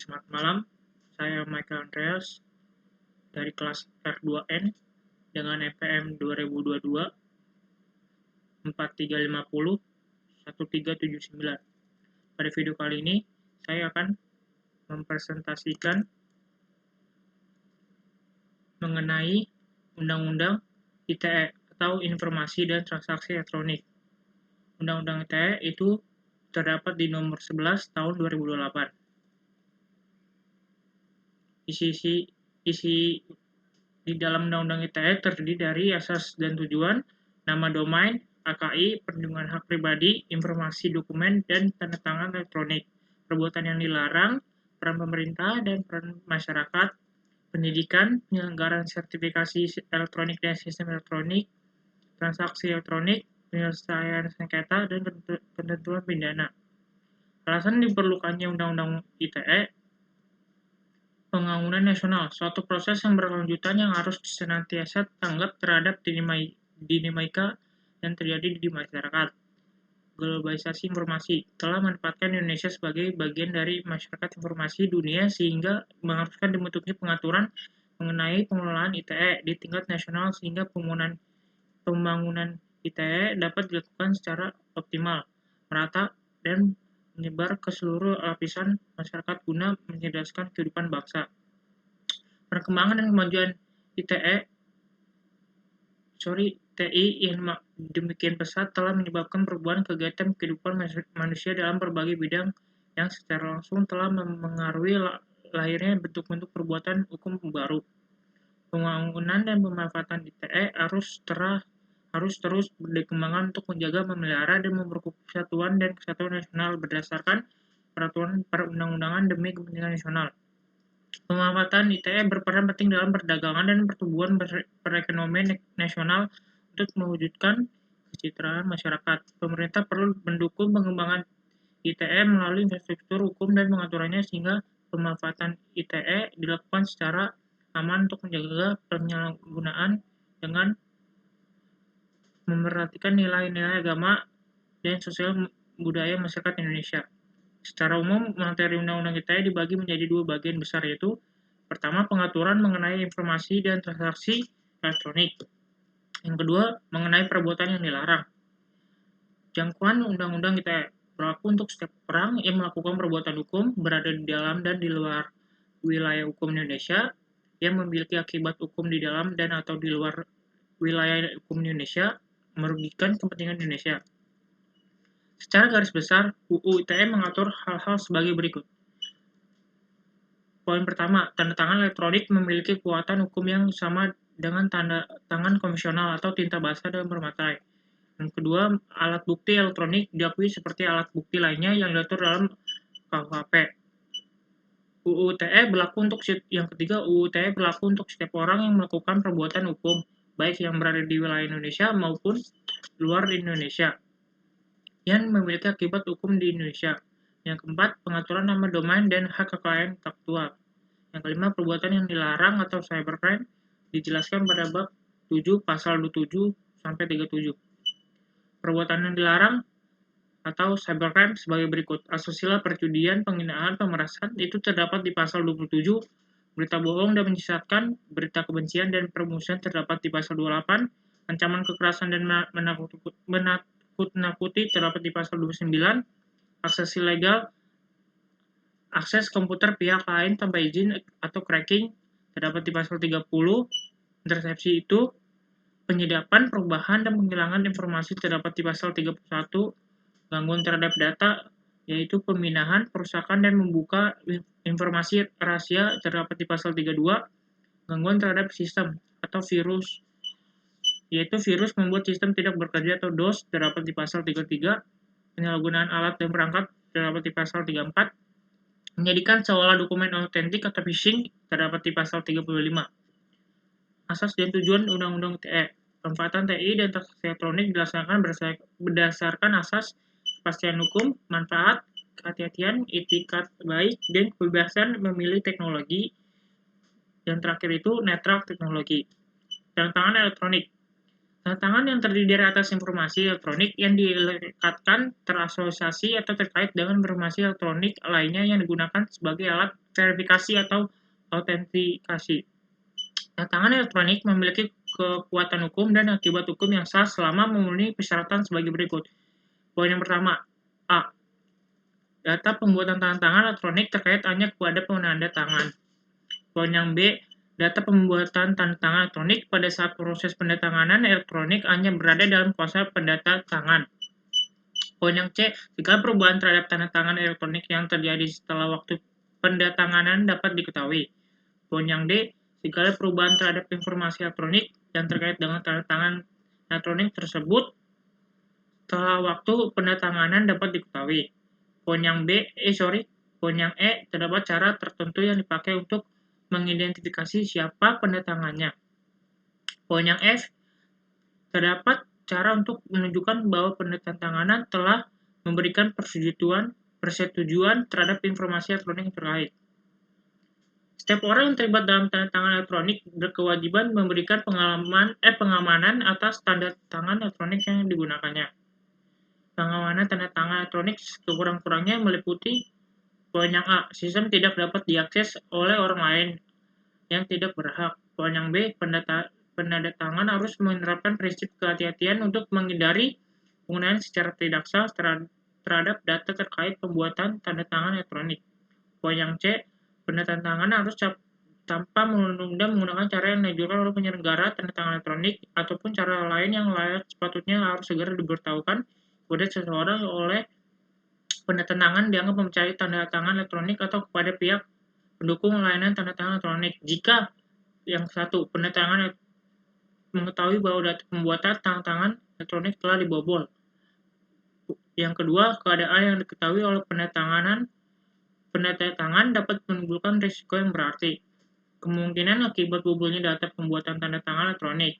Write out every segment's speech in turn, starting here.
Selamat malam, saya Michael Andreas dari kelas R2N dengan EPM 2022 4350 1379. Pada video kali ini, saya akan mempresentasikan mengenai Undang-Undang ITE atau Informasi dan Transaksi Elektronik. Undang-Undang ITE itu terdapat di nomor 11 tahun 2028. Isi di dalam Undang-Undang ITE terdiri dari asas dan tujuan, nama domain, AKI, perlindungan hak pribadi, informasi dokumen, dan tanda tangan elektronik, perbuatan yang dilarang, peran pemerintah dan peran masyarakat, pendidikan, penyelenggaraan sertifikasi elektronik dan sistem elektronik, transaksi elektronik, penyelesaian sengketa, dan ketentuan pidana. Alasan diperlukannya Undang-Undang ITE pembangunan nasional, suatu proses yang berkelanjutan yang harus senantiasa tanggap terhadap dinamika yang terjadi di masyarakat. Globalisasi informasi telah menempatkan Indonesia sebagai bagian dari masyarakat informasi dunia sehingga mengharuskan dibentuknya pengaturan mengenai pengelolaan ITE di tingkat nasional sehingga pembangunan ITE dapat dilakukan secara optimal, merata, dan menyebar ke seluruh lapisan masyarakat guna mencerdaskan kehidupan bangsa. Perkembangan dan kemajuan TI yang demikian pesat telah menyebabkan perubahan kegiatan kehidupan manusia dalam berbagai bidang yang secara langsung telah mengaruhi lahirnya bentuk-bentuk perbuatan hukum baru. Pembangunan dan pemanfaatan ITE harus terus berkembang untuk menjaga, memelihara, dan memperkuat kesatuan nasional berdasarkan peraturan perundang-undangan demi kepentingan nasional. Pemanfaatan ITE berperan penting dalam perdagangan dan pertumbuhan perekonomian nasional untuk mewujudkan kesejahteraan masyarakat. Pemerintah perlu mendukung pengembangan ITE melalui infrastruktur hukum dan pengaturannya sehingga pemanfaatan ITE dilakukan secara aman untuk menjaga penyalahgunaan dengan memperhatikan nilai-nilai agama dan sosial budaya masyarakat Indonesia. Secara umum, materi Undang-Undang ITE dibagi menjadi dua bagian besar, yaitu pertama, pengaturan mengenai informasi dan transaksi elektronik. Yang kedua, mengenai perbuatan yang dilarang. Jangkauan Undang-Undang ITE berlaku untuk setiap orang yang melakukan perbuatan hukum berada di dalam dan di luar wilayah hukum Indonesia, yang memiliki akibat hukum di dalam dan atau di luar wilayah hukum Indonesia, merugikan kepentingan Indonesia. Secara garis besar, UU ITE mengatur hal-hal sebagai berikut. Poin pertama, tanda tangan elektronik memiliki kekuatan hukum yang sama dengan tanda tangan konvensional atau tinta basah dan bermaterai. Yang kedua, alat bukti elektronik diakui seperti alat bukti lainnya yang diatur dalam KUHP. UU ITE berlaku untuk UU ITE berlaku untuk setiap orang yang melakukan perbuatan hukum, baik yang berada di wilayah Indonesia maupun luar Indonesia, yang memiliki akibat hukum di Indonesia. Yang keempat, pengaturan nama domain dan hak kekayaan intelektual. Yang kelima, perbuatan yang dilarang atau cybercrime dijelaskan pada bab 7 pasal 27 sampai 37. Perbuatan yang dilarang atau cybercrime sebagai berikut. Asusila, perjudian, penghinaan, pemerasan itu terdapat di pasal 27. Berita bohong dan menyesatkan, berita kebencian dan permusuhan terdapat di pasal 28. Ancaman kekerasan dan menakut-nakuti terdapat di pasal 29. Akses ilegal, akses komputer pihak lain tanpa izin atau cracking terdapat di pasal 30. Intersepsi itu penyadapan, perubahan, dan penghilangan informasi terdapat di pasal 31. Gangguan terhadap data, yaitu peminahan, perusakan, dan membuka informasi rahasia terdapat di pasal 32. Gangguan terhadap sistem atau virus, yaitu virus membuat sistem tidak bekerja atau DOS terdapat di pasal 33. Penyalahgunaan alat dan perangkat terdapat di pasal 34. Menjadikan seolah dokumen autentik atau phishing terdapat di pasal 35. Asas dan tujuan Undang-Undang ITE. Pemanfaatan TI dan transaksi elektronik dilaksanakan berdasarkan asas kepastian hukum, manfaat, kehati-hatian, etikat baik, dan kebebasan memilih teknologi. Yang terakhir itu netral teknologi. Tanda tangan elektronik. Tanda tangan yang terdiri dari atas informasi elektronik yang dilekatkan, terasosiasi, atau terkait dengan informasi elektronik lainnya yang digunakan sebagai alat verifikasi atau autentikasi. Tanda tangan elektronik memiliki kekuatan hukum dan akibat hukum yang sah selama memenuhi persyaratan sebagai berikut. Poin yang pertama, A. Data pembuatan tanda tangan elektronik terkait hanya kepada penanda tangan. Poin yang B. Data pembuatan tanda tangan elektronik pada saat proses pendatanganan elektronik hanya berada dalam kuasa pendata tangan. Poin yang C. Segala perubahan terhadap tanda tangan elektronik yang terjadi setelah waktu pendatanganan dapat diketahui. Poin yang D. Segala perubahan terhadap informasi elektronik yang terkait dengan tanda tangan elektronik tersebut setelah waktu pendatanganan dapat diketahui. Poin yang Poin yang E. Terdapat cara tertentu yang dipakai untuk mengidentifikasi siapa pendatangannya. Poin yang F, terdapat cara untuk menunjukkan bahwa pendatanganan telah memberikan persetujuan terhadap informasi elektronik terkait. Setiap orang yang terlibat dalam tanda tangan elektronik berkewajiban memberikan pengamanan atas tanda tangan elektronik yang digunakannya. Pengamanan tanda tangan elektronik sekurang-kurangnya meliputi poin yang A, sistem tidak dapat diakses oleh orang lain yang tidak berhak. Poin yang B, penanda tangan harus menerapkan prinsip kehati-hatian untuk menghindari penggunaan secara tidak sah terhadap data terkait pembuatan tanda tangan elektronik. Poin yang C, penanda tangan harus tanpa menunda menggunakan cara yang dianjurkan oleh penyelenggara tanda tangan elektronik ataupun cara lain yang layak sepatutnya harus segera diberitahukan kepada seseorang oleh penanda tangan dianggap mencari tanda tangan elektronik atau kepada pihak pendukung layanan tanda tangan elektronik. Jika yang satu, penanda tangan mengetahui bahwa data pembuatan tanda tangan elektronik telah dibobol. Yang kedua, keadaan yang diketahui oleh penanda tangan dapat menimbulkan risiko yang berarti. Kemungkinan akibat bobolnya data pembuatan tanda tangan elektronik.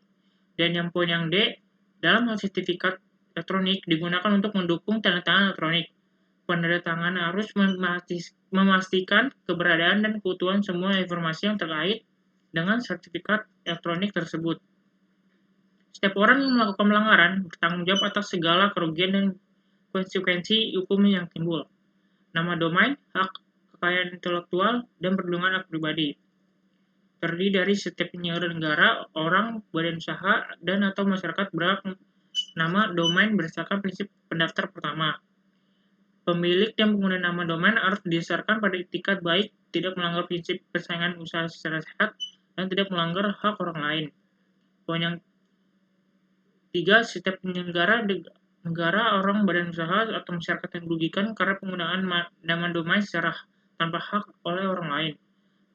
Dan yang poin yang D, dalam hal sertifikat elektronik digunakan untuk mendukung tanda tangan elektronik. Penanda tangan harus memastikan keberadaan dan keutuhan semua informasi yang terkait dengan sertifikat elektronik tersebut. Setiap orang yang melakukan pelanggaran bertanggung jawab atas segala kerugian dan konsekuensi hukum yang timbul. Nama domain, hak kekayaan intelektual, dan perlindungan hak pribadi. Terdiri dari setiap penyelenggara negara, orang, badan usaha, dan atau masyarakat berhak nama domain berdasarkan prinsip pendaftar pertama. Pemilik dan pengguna nama domain harus didasarkan pada itikat baik, tidak melanggar prinsip persaingan usaha secara sehat, dan tidak melanggar hak orang lain. Poin yang 3, setiap penyelenggara negara, orang, badan usaha, atau masyarakat yang dirugikan karena penggunaan nama domain secara tanpa hak oleh orang lain,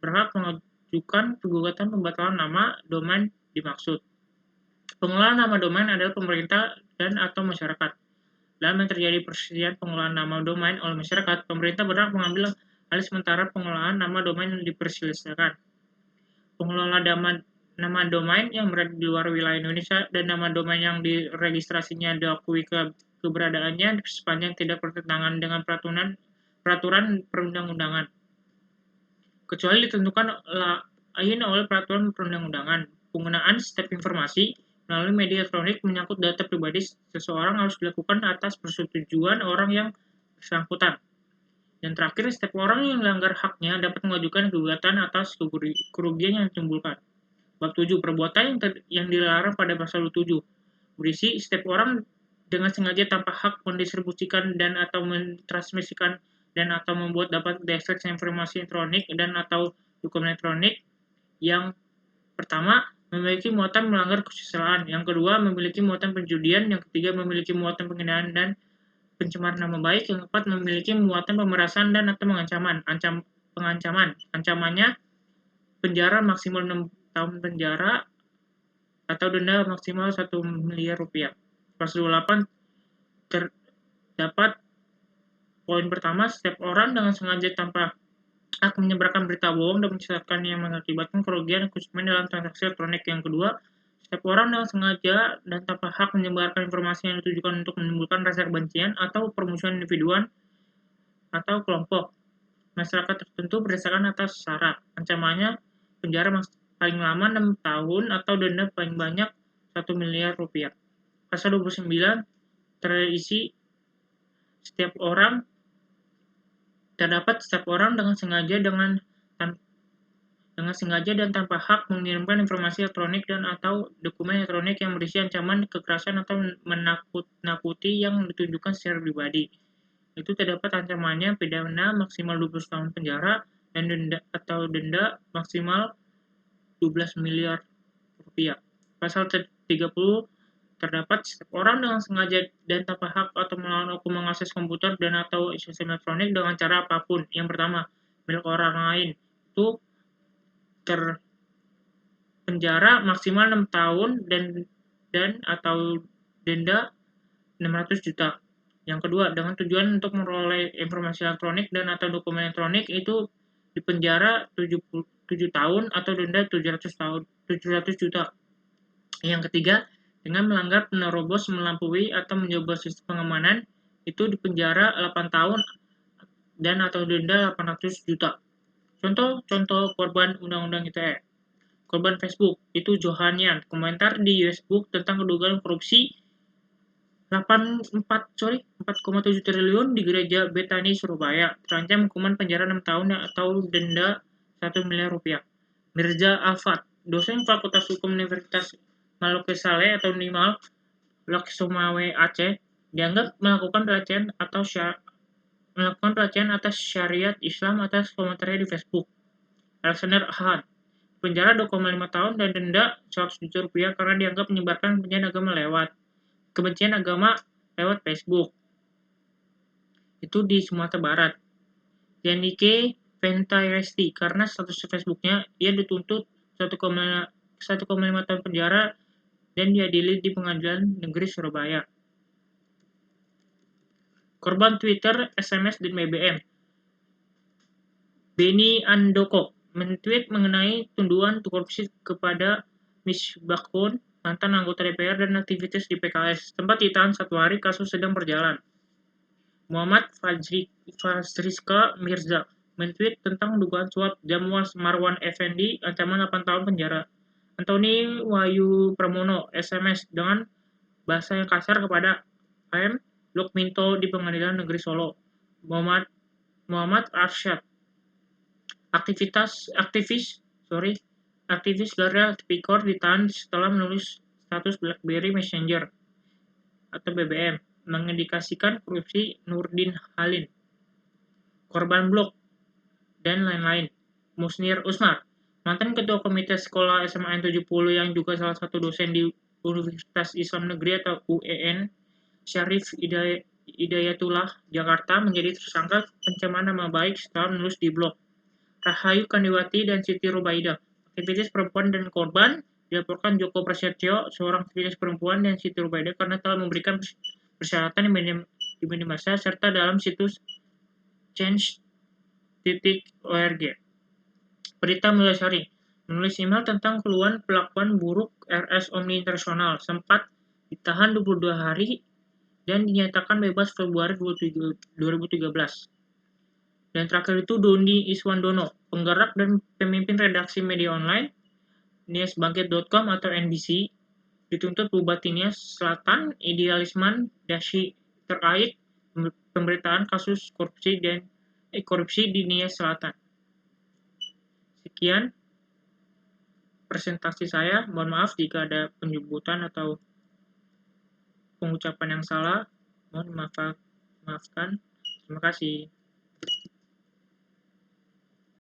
berhak mengajukan gugatan pembatalan nama domain dimaksud. Pengelola nama domain adalah pemerintah dan atau masyarakat. Dalam yang terjadi perselisihan pengelolaan nama domain oleh masyarakat, pemerintah berhak mengambil alih sementara pengelolaan nama domain yang diperselisihkan. Pengelola nama domain yang berada di luar wilayah Indonesia dan nama domain yang diregistrasinya diakui keberadaannya sepanjang tidak bertentangan dengan peraturan perundang-undangan, kecuali ditentukan lain oleh peraturan perundang-undangan. Penggunaan setiap informasi melalui media elektronik menyangkut data pribadi seseorang harus dilakukan atas persetujuan orang yang bersangkutan. Dan terakhir, setiap orang yang melanggar haknya dapat mengajukan gugatan atas kerugian yang ditimbulkan. Bab 7. Perbuatan yang dilarang pada pasal 7 berisi setiap orang dengan sengaja tanpa hak mendistribusikan dan atau mentransmisikan dan atau membuat dapat diakses informasi elektronik dan atau dokumen elektronik. Yang pertama, memiliki muatan melanggar kesusilaan. Yang kedua, memiliki muatan penjudian. Yang ketiga, memiliki muatan penghinaan dan pencemaran nama baik. Yang keempat, memiliki muatan pemerasan dan atau pengancaman. Ancamannya penjara maksimal 6 tahun penjara atau denda maksimal 1 miliar rupiah. Pasal 28 terdapat poin pertama, setiap orang dengan sengaja tanpa hak menyebarkan berita bohong dan menciptakan yang mengakibatkan kerugian konsumen dalam transaksi elektronik. Yang kedua, setiap orang dengan sengaja dan tanpa hak menyebarkan informasi yang ditujukan untuk menimbulkan rasa kebencian atau permusuhan individuan atau kelompok masyarakat tertentu berdasarkan atas syarat. Ancamannya penjara paling lama 6 tahun atau denda paling banyak 1 miliar rupiah. Pasal 29 terdapat setiap orang dengan sengaja dan tanpa hak mengirimkan informasi elektronik dan atau dokumen elektronik yang berisi ancaman kekerasan atau menakut-nakuti yang ditujukan secara pribadi. Itu terdapat ancamannya pidana maksimal 12 tahun penjara dan denda maksimal 12 miliar rupiah. Pasal 30 terdapat setiap orang dengan sengaja dan tanpa hak atau melawan hukum mengakses komputer dan atau sistem elektronik dengan cara apapun. Yang pertama, milik orang lain itu terpenjara maksimal 6 tahun dan atau denda 600 juta. Yang kedua, dengan tujuan untuk memperoleh informasi elektronik dan atau dokumen elektronik itu dipenjara 7 tahun atau denda 700 juta. Yang ketiga, dengan melanggar menerobos, melampaui atau mencoba sistem pengamanan itu dipenjara 8 tahun dan atau denda 800 juta. Contoh korban Undang-Undang ITE. Korban Facebook itu Johanian, komentar di Facebook tentang kedugaan korupsi 4,7 triliun di gereja Betani Surabaya, terancam hukuman penjara 6 tahun atau denda 1 miliar rupiah. Mirza Alfat, dosen Fakultas Hukum Universitas Maluku Saleh atau NIMAL, Laksomawe Aceh, dianggap melakukan pelecehan atas syariat Islam atas komentarnya di Facebook. Alexander Ahad, penjara 2,5 tahun dan denda 100 juta rupiah karena dianggap menyebarkan kebencian agama lewat Facebook. Itu di Sumatera Barat. Yanike Ventairesti, karena status Facebooknya ia dituntut 1,5 tahun penjara dan diadili di Pengadilan Negeri Surabaya. Korban Twitter, SMS, dan BBM. Beni Andoko mentweet mengenai tuduhan korupsi kepada Misbahkun, mantan anggota DPR dan aktivitas di PKS. Tempat ditahan 1 hari, kasus sedang berjalan. Muhammad Fazrizka Mirza mentweet tentang dugaan suap Jamwas Marwan Effendi, ancaman 8 tahun penjara. Antoni Wahyu Pramono SMS dengan bahasa yang kasar kepada AM Lukminto di Pengadilan Negeri Solo. Muhammad Arsyad, aktivis Garda Tipikor ditahan setelah menulis status BlackBerry Messenger atau BBM mengindikasikan korupsi Nurdin Halin, korban blok, dan lain-lain. Musnir Usmar, mantan ketua komite sekolah SMA N70 yang juga salah satu dosen di Universitas Islam Negeri atau UEN, Syarif Hidayatullah, Jakarta, menjadi tersangka pencemaran nama baik setelah menulis di blog. Rahayu Kandiwati dan Siti Rubaidah, aktivis perempuan dan korban, dilaporkan Joko Prasetyo, seorang aktivis perempuan, dan Siti Rubaidah karena telah memberikan persyaratan di media massa serta dalam situs change.org. Berita Mulyasari menulis email tentang keluhan perlakuan buruk RS Omni Internasional, sempat ditahan 22 hari dan dinyatakan bebas Februari 2013. Dan terakhir itu Doni Iswandono, penggerak dan pemimpin redaksi media online niasbangkit.com atau NBC, dituntut Bupati Nias Selatan Idealisman Dasyi terkait pemberitaan kasus korupsi di Nias Selatan. Sekian presentasi saya. Mohon maaf jika ada penyebutan atau pengucapan yang salah. Mohon maafkan. Terima kasih.